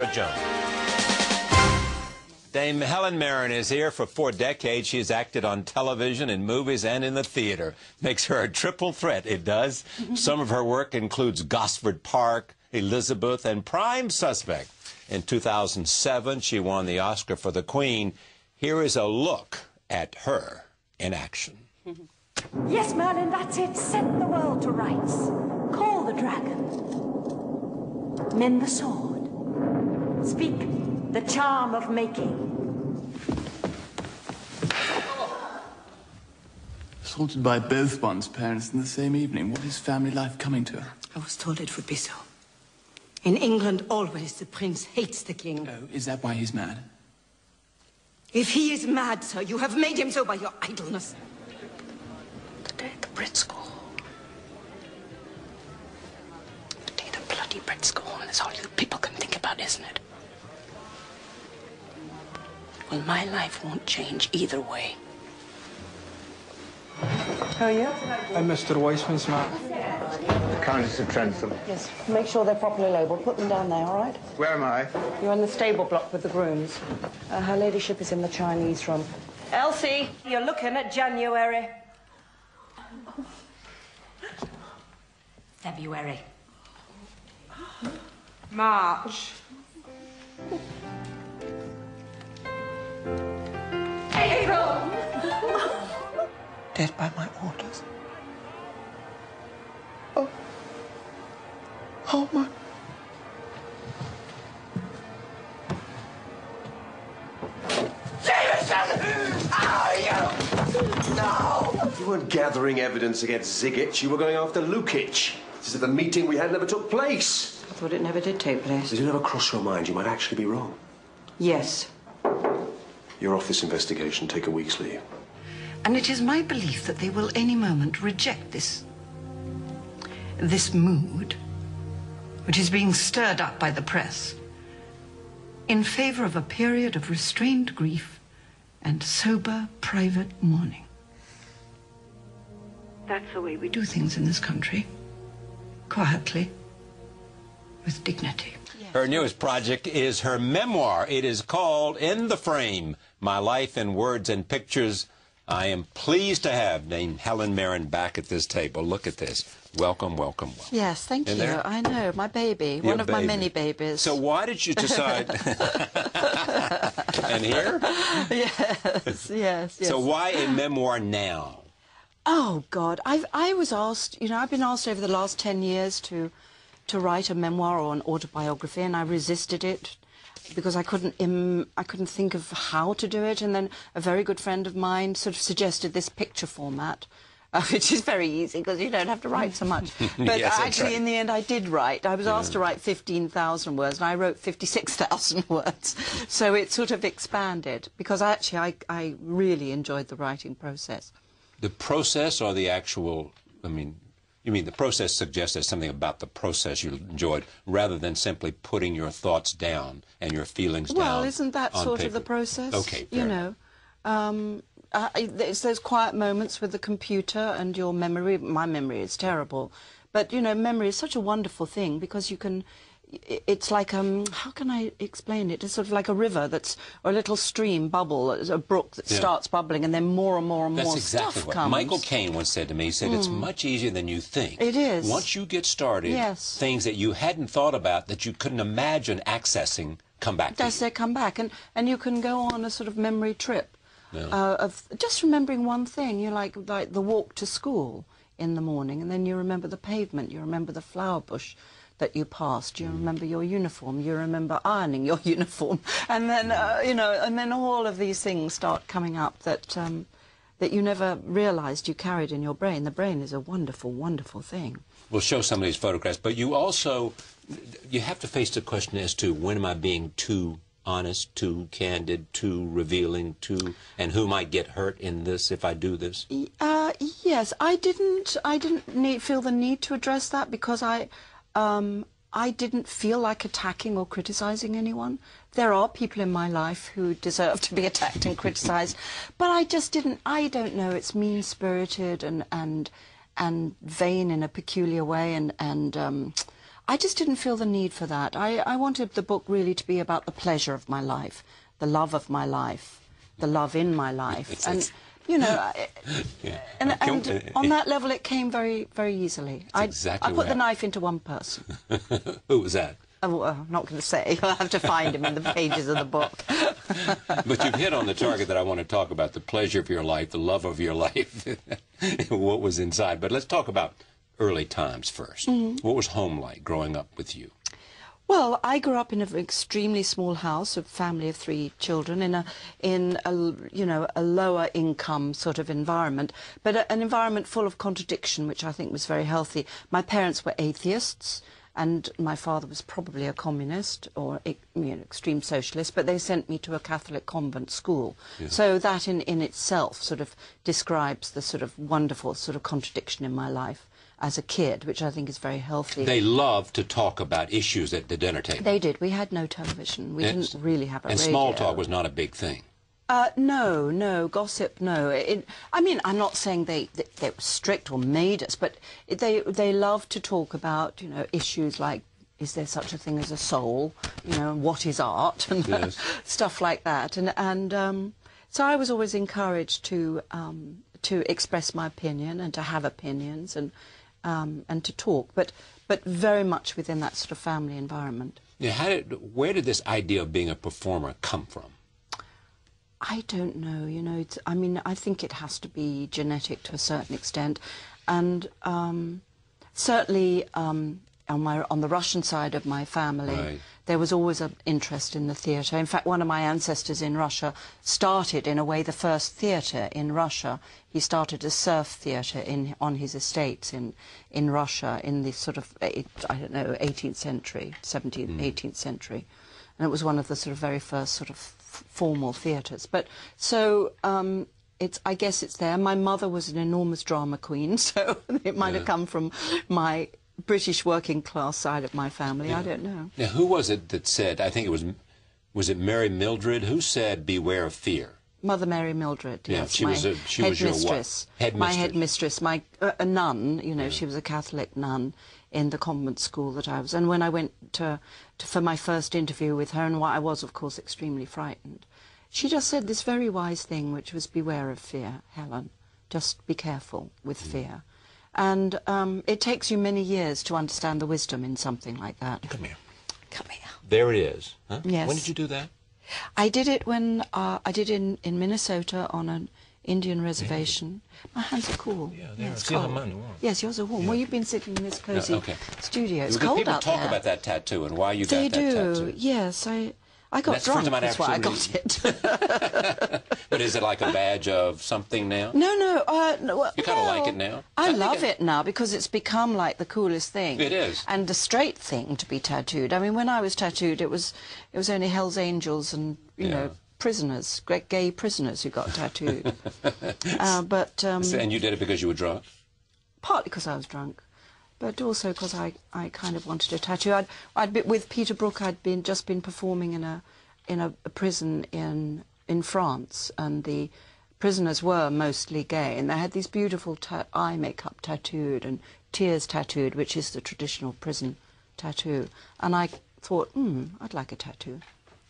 Jones. Dame Helen Mirren is here. For 4 decades, she has acted on television, in movies, and in the theater. Makes her a triple threat, it does. Some of her work includes Gosford Park, Elizabeth, and Prime Suspect. In 2007, she won the Oscar for The Queen. Here is a look at her in action. Yes, Merlin, that's it. Set the world to rights. Call the dragon. Mend the sword. Speak the charm of making. Assaulted by both one's parents in the same evening. What is family life coming to? I was told it would be so. In England, always the prince hates the king. Oh, is that why he's mad? If he is mad, sir, you have made him so by your idleness. The day the Brits go home. The day the bloody Brits go home is all you people can think about, isn't it? Well, my life won't change either way. Who are you? I'm Mr. Weissman's man. The Countess of Trentham. Yes, make sure they're properly labelled. Put them down there, all right? Where am I? You're in the stable block with the grooms. Her ladyship is in the Chinese room. Elsie, you're looking at January. February. March. April! Dead by my orders. Oh, my... You weren't gathering evidence against Ziggett. You were going after Lukic. This is the meeting we had never took place. I thought it never did take place. Did it ever cross your mind you might actually be wrong? Yes. You're off this investigation. Take a week's leave. And it is my belief that they will any moment reject this mood, which is being stirred up by the press, in favor of a period of restrained grief and sober private mourning. That's the way we do things in this country. Quietly, with dignity. Her newest project is her memoir. It is called In the Frame, My Life in Words and Pictures. I am pleased to have Dame Helen Mirren back at this table. Look at this. Welcome, welcome, welcome. Yes, thank you. There? I know, my baby, Your one of my baby. many babies. So why did you decide... And here? Yes, yes. So why a memoir now? Oh, God. I was asked, you know, I've been asked over the last 10 years to write a memoir or an autobiography, and I resisted it because I couldn't think of how to do it. And then a very good friend of mine sort of suggested this picture format, which is very easy because you don't have to write so much. But Yes, actually, right. in the end, I did write. I was asked to write 15,000 words, and I wrote 56,000 words. So it sort of expanded because I really enjoyed the writing process. The process or the actual, I mean, you mean the process suggests there's something about the process you enjoyed rather than simply putting your thoughts down and your feelings down. Well, isn't that on sort paper? of the process? Okay, you fair know. It's those quiet moments with the computer and your memory. My memory is terrible. But, you know, memory is such a wonderful thing because you can... It's like, how can I explain it? It's sort of like a river that's, or a little stream bubble, a brook that starts bubbling, and then more and more and more stuff exactly what comes. Michael Caine once said to me. He said, it's much easier than you think. It is. Once you get started, Yes. things that you hadn't thought about, that you couldn't imagine accessing, come back to you. They come back, and you can go on a sort of memory trip Yeah. of just remembering one thing. You like the walk to school in the morning, and then you remember the pavement, you remember the flower bush that you passed, you remember your uniform, you remember ironing your uniform, and then you know, and then all of these things start coming up that that you never realized you carried in your brain. The brain is a wonderful, wonderful thing. We'll show some of these photographs, but you also, you have to face the question as to when am I being too honest, too candid, too revealing, and who might get hurt in this if I do this? Yes, I didn't feel the need to address that because I didn't feel like attacking or criticizing anyone. There are people in my life who deserve to be attacked and criticized, but I just didn't. I don't know. It's mean-spirited and vain in a peculiar way, and I just didn't feel the need for that. I wanted the book really to be about the pleasure of my life, the love of my life, the love in my life. And, you know, and on that level it came very, very easily. I put the knife into one person. Who was that? Oh, I'm not going to say. I'll have to find him in the pages of the book. But you've hit on the target that I want to talk about, the pleasure of your life, the love of your life, what was inside. But let's talk about early times first. What was home like growing up with you? Well, I grew up in an extremely small house, a family of 3 children, in a you know, a lower income sort of environment, but an environment full of contradiction, which I think was very healthy. My parents were atheists, and my father was probably a communist or, you know, extreme socialist, but they sent me to a Catholic convent school. Yes. So that in itself sort of describes the sort of wonderful sort of contradiction in my life as a kid, which I think is very healthy. They loved to talk about issues at the dinner table. They did. We had no television. We didn't really have a radio. And small talk was not a big thing. No, gossip, no. I mean, I'm not saying they were strict or made us, but they loved to talk about, you know, issues like, is there such a thing as a soul? You know, what is art? And yes. Stuff like that. And so I was always encouraged to express my opinion and to have opinions and to talk, but very much within that sort of family environment. Yeah, where did this idea of being a performer come from? I don't know, you know, I mean, I think it has to be genetic to a certain extent, and certainly on the Russian side of my family, right, there was always an interest in the theatre. In fact, one of my ancestors in Russia started, in a way, the first theatre in Russia. He started a surf theatre on his estates in Russia in the sort of, I don't know, 18th century, 17th, 18th century. And it was one of the sort of very first sort of formal theatres. But so I guess it's there. My mother was an enormous drama queen, so it might have come from my British working class side of my family. Yeah. I don't know. Now, who was it that said, I think it was it Mary Mildred, who said, beware of fear? Mother Mary Mildred, yeah, yes. She was your what? Headmistress. My headmistress, a nun, you know, yeah. She was a Catholic nun in the convent school that I was. And when I went for my first interview with her, and I was, of course, extremely frightened, she just said this very wise thing, which was, beware of fear, Helen. Just be careful with fear. And it takes you many years to understand the wisdom in something like that. Come here. Come here. There it is. Huh? Yes. When did you do that? I did it when I did in Minnesota on an Indian reservation. Yeah. My hands are cool. Yeah, they're warm. Yes, yours are warm. Yeah. Well, you've been sitting in this cosy studio. It's cold people out there. People talk about that tattoo and why you got that tattoo. They do. Yes, I got drunk. That's why I got it. But is it like a badge of something now? No. You kind of like it now? I love it now because it's become like the coolest thing. It is. And the straight thing to be tattooed. I mean, when I was tattooed, it was only Hell's Angels and, you know, prisoners, gay prisoners who got tattooed. And you did it because you were drunk? Partly because I was drunk. But also because I kind of wanted a tattoo. I'd been with Peter Brook. I'd just been performing in a prison in France, and the prisoners were mostly gay, and they had these beautiful eye makeup tattooed and tears tattooed, which is the traditional prison tattoo. And I thought, I'd like a tattoo.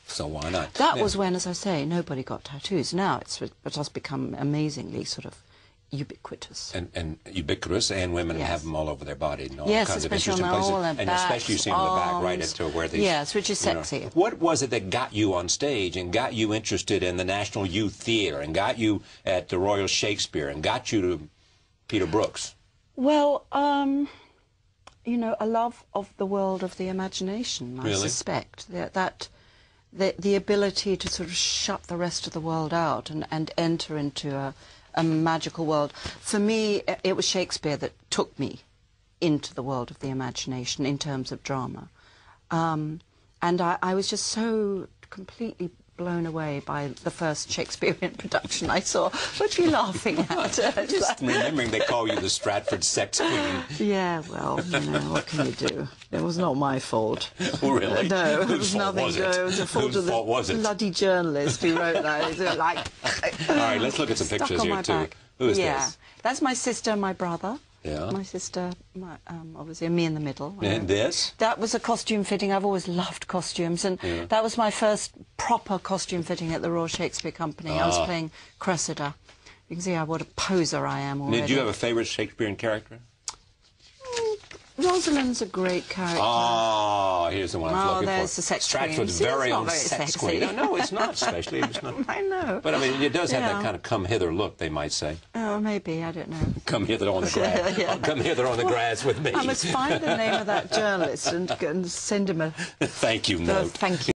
So why not? That was when, as I say, nobody got tattoos. Now it's just become amazingly sort of ubiquitous. And ubiquitous, and women have them all over their body in all kinds of interesting places. And especially you see them in the back, right into where these... Yes, which is sexy. Know. What was it that got you on stage and got you interested in the National Youth Theatre and got you at the Royal Shakespeare and got you to Peter Brook's? Well, you know, a love of the world of the imagination, I suspect. The ability to sort of shut the rest of the world out and enter into a magical world. For me, it was Shakespeare that took me into the world of the imagination in terms of drama. And I was just so completely blown away by the first Shakespearean production I saw. What are you laughing at? Just remembering they call you the Stratford sex queen. Yeah, well, you know, what can you do? It was not my fault. Oh, really? No, it was nothing. It was the fault of the bloody journalist who wrote that. It was like... All right, let's look at some pictures here, too. Back. Who is this? That's my sister and my brother. Yeah. My sister, obviously, and me in the middle. And this? That was a costume fitting. I've always loved costumes, and that was my first proper costume fitting at the Royal Shakespeare Company. I was playing Cressida. You can see what a poser I am already. Did you have a favourite Shakespearean character? Rosalind's a great character. Oh, here's the one I was looking for. There's the sex Stratford's queen. very See, own very sex sexy. queen. No, it's not especially. It's not. I know. But, I mean, it does have that kind of come-hither look, they might say. Oh, maybe, I don't know. Come hither on the grass. Yeah. Come hither on the grass with me. I must find the name of that journalist and send him a... Thank you note. Thank you.